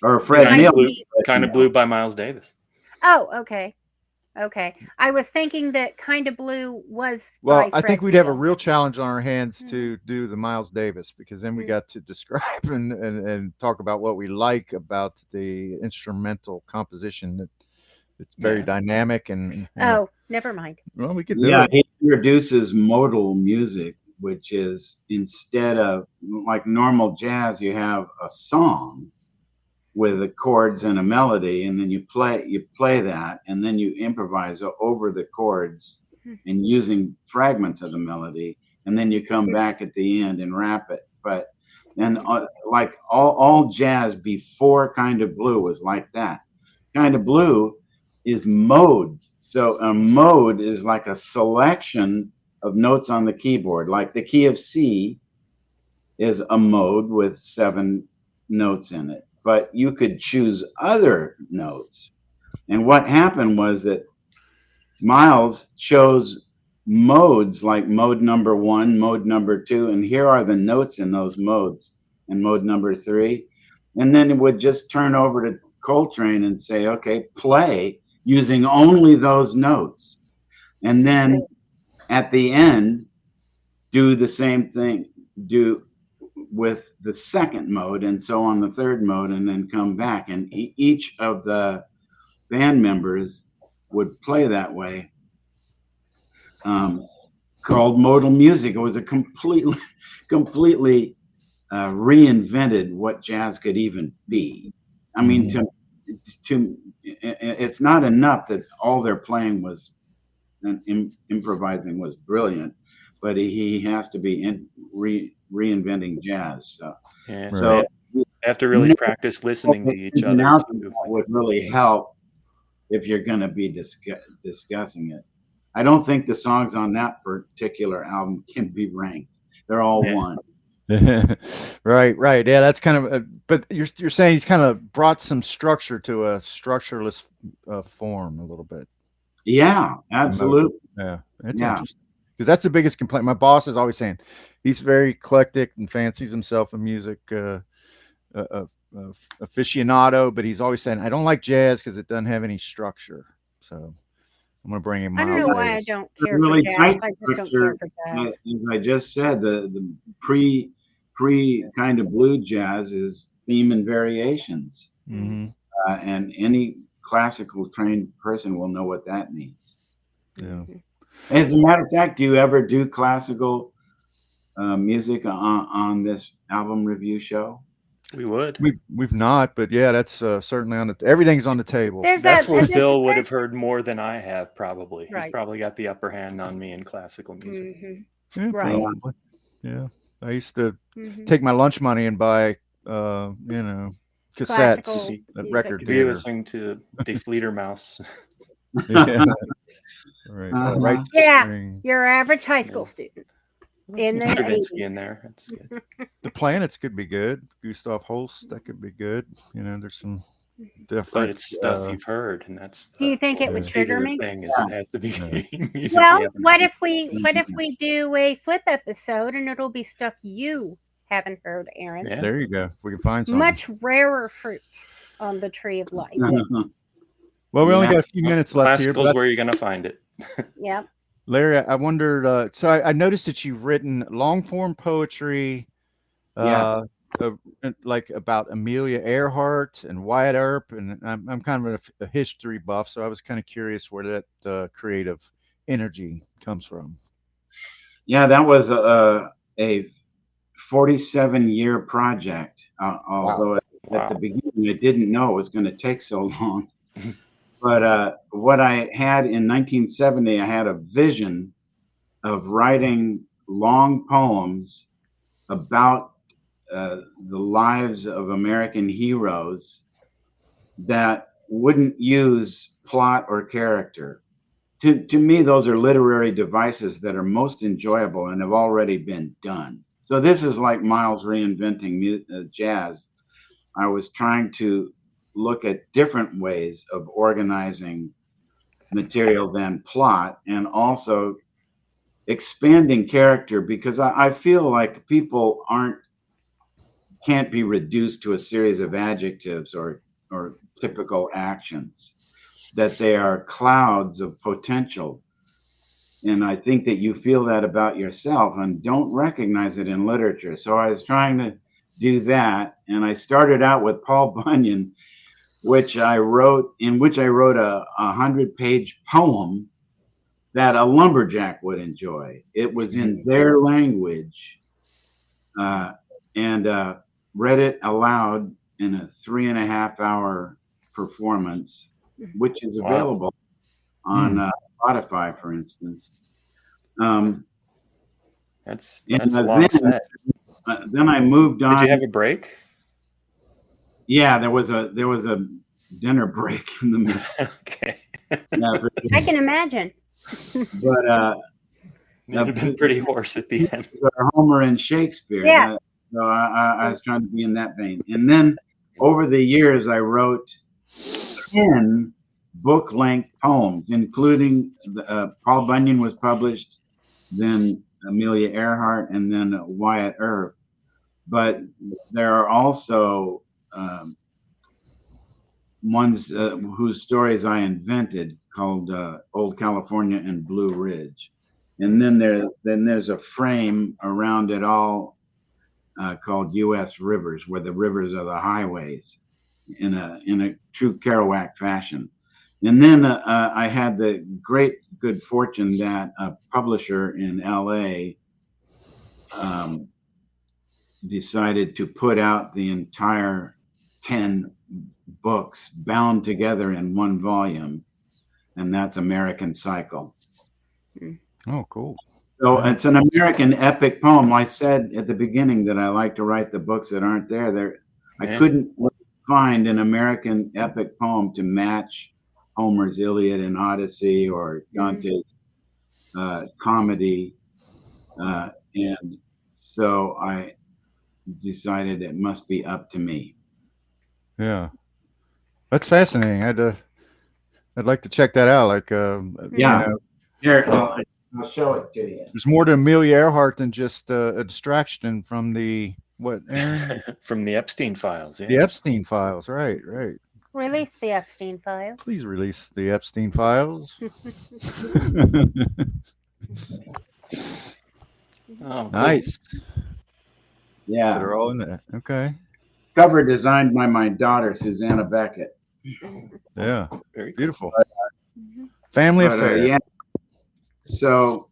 Speaker 4: Or Fred Neil.
Speaker 2: Kind of Blue by Miles Davis.
Speaker 1: Oh, okay. Okay. I was thinking that Kind of Blue was
Speaker 3: Well,
Speaker 1: by
Speaker 3: I
Speaker 1: Fred
Speaker 3: think we'd
Speaker 1: Neil.
Speaker 3: have a real challenge on our hands to do the Miles Davis, because then we got to describe and talk about what we like about the instrumental composition. That it's very dynamic and
Speaker 1: never mind.
Speaker 3: Well, we could do it.
Speaker 4: He introduces modal music, which is instead of like normal jazz, you have a song with the chords and a melody, and then you play that, and then you improvise over the chords and using fragments of the melody, and then you come back at the end and rap it. But then like all jazz before Kind of Blue was like that. Kind of Blue is modes. So a mode is like a selection of notes on the keyboard. Like the key of C is a mode with 7 notes in it, but you could choose other notes. And what happened was that Miles chose modes like mode number 1, mode number 2, and here are the notes in those modes, and mode number 3. And then it would just turn over to Coltrane and say, okay, play using only those notes. And then at the end, do the same thing, do with the second mode, and so on the third mode, and then come back. And each of the band members would play that way, called modal music. It was a completely reinvented what jazz could even be. I mean, it's not enough that all they're playing was and improvising was brilliant, but he has to be reinventing jazz. So
Speaker 2: you have to really practice listening to each other.
Speaker 4: That would really help if you're going to be discussing it. I don't think the songs on that particular album can be ranked. They're all one.
Speaker 3: Right. Yeah, that's kind of. But you're saying he's kind of brought some structure to a structureless form a little bit.
Speaker 4: Yeah, absolutely.
Speaker 3: Yeah, that's interesting, because that's the biggest complaint. My boss is always saying he's very eclectic and fancies himself a music aficionado, but he's always saying, I don't like jazz because it doesn't have any structure. So I'm going to bring him.
Speaker 1: I don't know why I don't care for jazz. I just don't care for jazz.
Speaker 4: As I just said, the pre Kind of Blue jazz is theme and variations, and any classical trained person will know what that means.
Speaker 3: Yeah.
Speaker 4: As a matter of fact, do you ever do classical music on this album review show?
Speaker 2: We would.
Speaker 3: We've not, but yeah, that's certainly on the. Everything's on the table.
Speaker 2: That's where Phil would have heard more than I have. Probably, he's probably got the upper hand on me in classical music.
Speaker 3: Yeah, right. Yeah, I used to take my lunch money and buy, cassettes at record
Speaker 2: theater. Be listening to Die Fledermaus.
Speaker 3: Right.
Speaker 1: Your average high school student. In the
Speaker 2: Stravinsky in there. That's good.
Speaker 3: The Planets could be good. Gustav Holst, that could be good. There's some different.
Speaker 2: But it's stuff you've heard, and that's.
Speaker 1: Do you think it would trigger me?
Speaker 2: Thing is it has to be.
Speaker 1: Well, what if we do a flip episode and it'll be stuff you Haven't heard, Aaron.
Speaker 2: Yeah.
Speaker 3: There you go. We can find some.
Speaker 1: Much rarer fruit on the tree of life.
Speaker 3: Well, we only got a few minutes left here.
Speaker 2: Classical's where you're going to find it.
Speaker 1: Yep.
Speaker 3: Larry, I wondered, so I noticed that you've written long form poetry,
Speaker 4: Yes.
Speaker 3: like about Amelia Earhart and Wyatt Earp, and I'm kind of a history buff, so I was kind of curious where that creative energy comes from.
Speaker 4: Yeah, that was a 47-year project, although at the beginning I didn't know it was going to take so long. But what I had in 1970, I had a vision of writing long poems about the lives of American heroes that wouldn't use plot or character. To me, those are literary devices that are most enjoyable and have already been done. So this is like Miles reinventing jazz. I was trying to look at different ways of organizing material than plot, and also expanding character, because I feel like people can't be reduced to a series of adjectives or typical actions, that they are clouds of potential. And I think that you feel that about yourself and don't recognize it in literature. So I was trying to do that. And I started out with Paul Bunyan, in which I wrote a 100-page poem that a lumberjack would enjoy. It was in their language, and read it aloud in a 3.5-hour performance, which is available on Spotify, for instance.
Speaker 2: That's a long set.
Speaker 4: Then I moved on.
Speaker 2: Did you have a break?
Speaker 4: Yeah, there was a dinner break in the middle.
Speaker 2: Okay.
Speaker 4: Yeah,
Speaker 1: I can imagine.
Speaker 4: But
Speaker 2: You'd have been pretty hoarse at the end.
Speaker 4: Homer and Shakespeare.
Speaker 1: Yeah.
Speaker 4: So I was trying to be in that vein. And then over the years, I wrote 10 book-length poems, including Paul Bunyan was published, then Amelia Earhart, and then Wyatt Earp. But there are also ones whose stories I invented, called Old California and Blue Ridge. And then there's a frame around it all called U.S. Rivers, where the rivers are the highways, in a true Kerouac fashion. And then I had the great good fortune that a publisher in L.A. Decided to put out the entire 10 books bound together in one volume, and that's American Cycle.
Speaker 3: Oh, cool.
Speaker 4: So it's an American epic poem. I said at the beginning that I like to write the books that aren't there. I couldn't find an American epic poem to match Homer's Iliad and Odyssey, or Dante's comedy. And so I decided it must be up to me.
Speaker 3: Yeah, that's fascinating. I'd like to check that out. Like,
Speaker 4: yeah, here, I'll show it to you.
Speaker 3: There's more to Amelia Earhart than just a distraction from the what, Aaron?
Speaker 2: From the Epstein files. Yeah.
Speaker 3: The Epstein files. Right.
Speaker 1: Release the Epstein files.
Speaker 3: Please release the Epstein files.
Speaker 2: Oh,
Speaker 3: nice.
Speaker 4: Yeah.
Speaker 3: So they're all in there. Okay.
Speaker 4: Cover designed by my daughter, Susanna Beckett.
Speaker 3: Yeah.
Speaker 2: Very
Speaker 3: beautiful. Family affair.
Speaker 4: Yeah. So,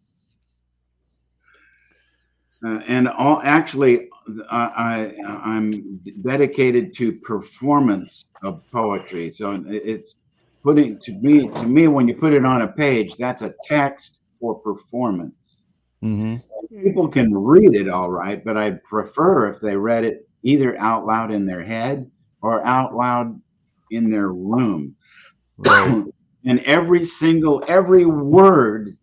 Speaker 4: and actually, I'm dedicated to performance of poetry. So it's putting to me when you put it on a page, that's a text for performance.
Speaker 3: Mm-hmm.
Speaker 4: People can read it all right, but I prefer if they read it either out loud in their head or out loud in their room.
Speaker 3: Right.
Speaker 4: And every word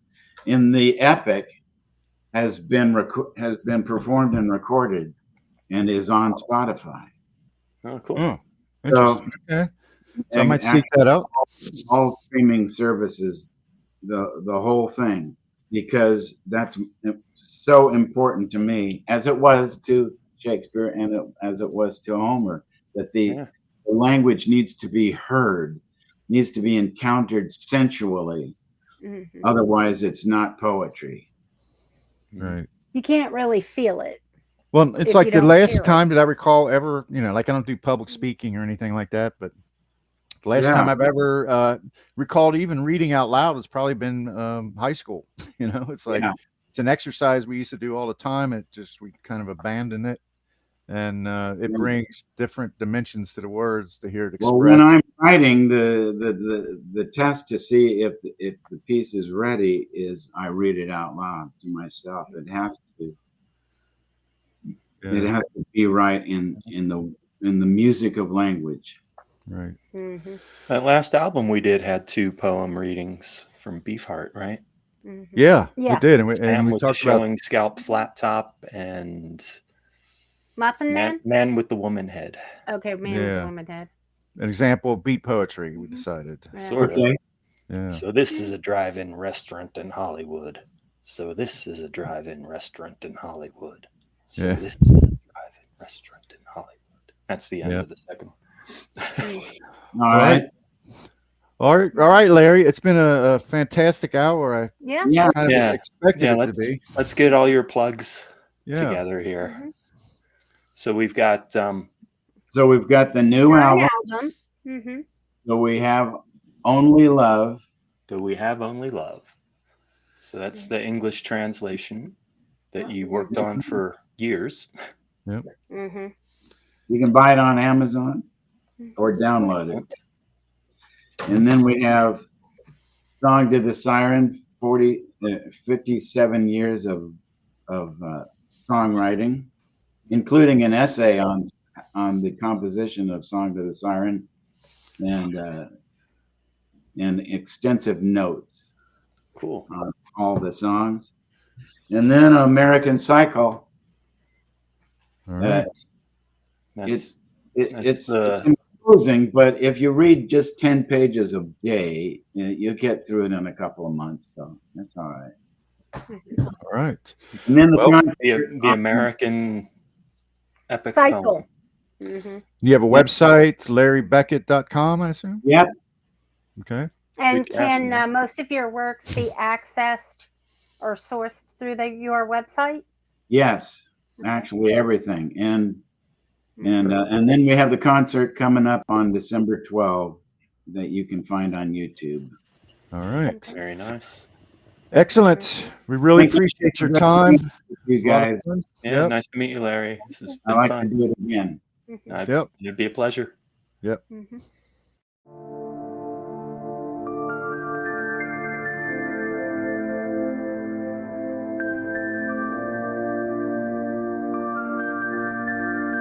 Speaker 4: in the epic has been performed and recorded and is on Spotify.
Speaker 2: Oh, cool.
Speaker 3: Oh,
Speaker 4: so,
Speaker 3: okay. So I might seek that out.
Speaker 4: All streaming services, the whole thing, because that's so important to me, as it was to Shakespeare and as it was to Homer, that the language needs to be heard, needs to be encountered sensually. Otherwise, it's not poetry.
Speaker 3: Right.
Speaker 1: You can't really feel it.
Speaker 3: Well, it's like the last time that I recall ever, like I don't do public speaking or anything like that, but the last time I've ever recalled even reading out loud has probably been high school. It's like it's an exercise we used to do all the time. We kind of abandoned it, and it brings different dimensions to the words to hear it expressed.
Speaker 4: Well, when I'm writing, the test to see if the piece is ready is I read it out loud to myself. It has to. Yeah. It has to be right in the music of language.
Speaker 3: Right.
Speaker 2: That last album we did had 2 poem readings from Beefheart, right?
Speaker 3: Yeah, it did. And we talked
Speaker 2: showing
Speaker 3: about
Speaker 2: Scalp Flat Top and
Speaker 1: Muffin Man?
Speaker 2: Man with the Woman Head.
Speaker 1: Okay, Man with the Woman Head.
Speaker 3: An example of beat poetry, we decided.
Speaker 2: Sort of.
Speaker 3: Yeah.
Speaker 2: So this is a drive-in restaurant in Hollywood. So this is a drive-in restaurant in Hollywood. So this is a drive-in restaurant in Hollywood. That's the end of the second one.
Speaker 3: All right, Larry. It's been a fantastic hour. Expected it to be.
Speaker 2: Let's get all your plugs together here. So we've got
Speaker 4: the new album. So we have Only Love.
Speaker 2: So that's the English translation that you worked on for years.
Speaker 3: Yep.
Speaker 4: You can buy it on Amazon or download it. And then we have Song to the Siren, 57 years of songwriting, including an essay on the composition of Song to the Siren and extensive notes.
Speaker 2: Cool.
Speaker 4: On all the songs. And then American Cycle.
Speaker 3: All right.
Speaker 4: It's imposing, but if you read just 10 pages a day, you get through it in a couple of months. So that's all right.
Speaker 3: All right.
Speaker 4: And then
Speaker 2: the American epic
Speaker 1: cycle.
Speaker 3: You have a website, LarryBeckett.com, I assume?
Speaker 4: Yep.
Speaker 3: Okay.
Speaker 1: And can most of your works be accessed or sourced through your website?
Speaker 4: Yes, actually everything. And then we have the concert coming up on December 12th that you can find on YouTube.
Speaker 3: All right.
Speaker 2: Very nice.
Speaker 3: Excellent. We really appreciate your time.
Speaker 4: You guys.
Speaker 2: Yeah, nice to meet you, Larry. This has been
Speaker 4: fun.
Speaker 2: To
Speaker 4: do it again.
Speaker 2: It'd be a pleasure.
Speaker 3: Yep.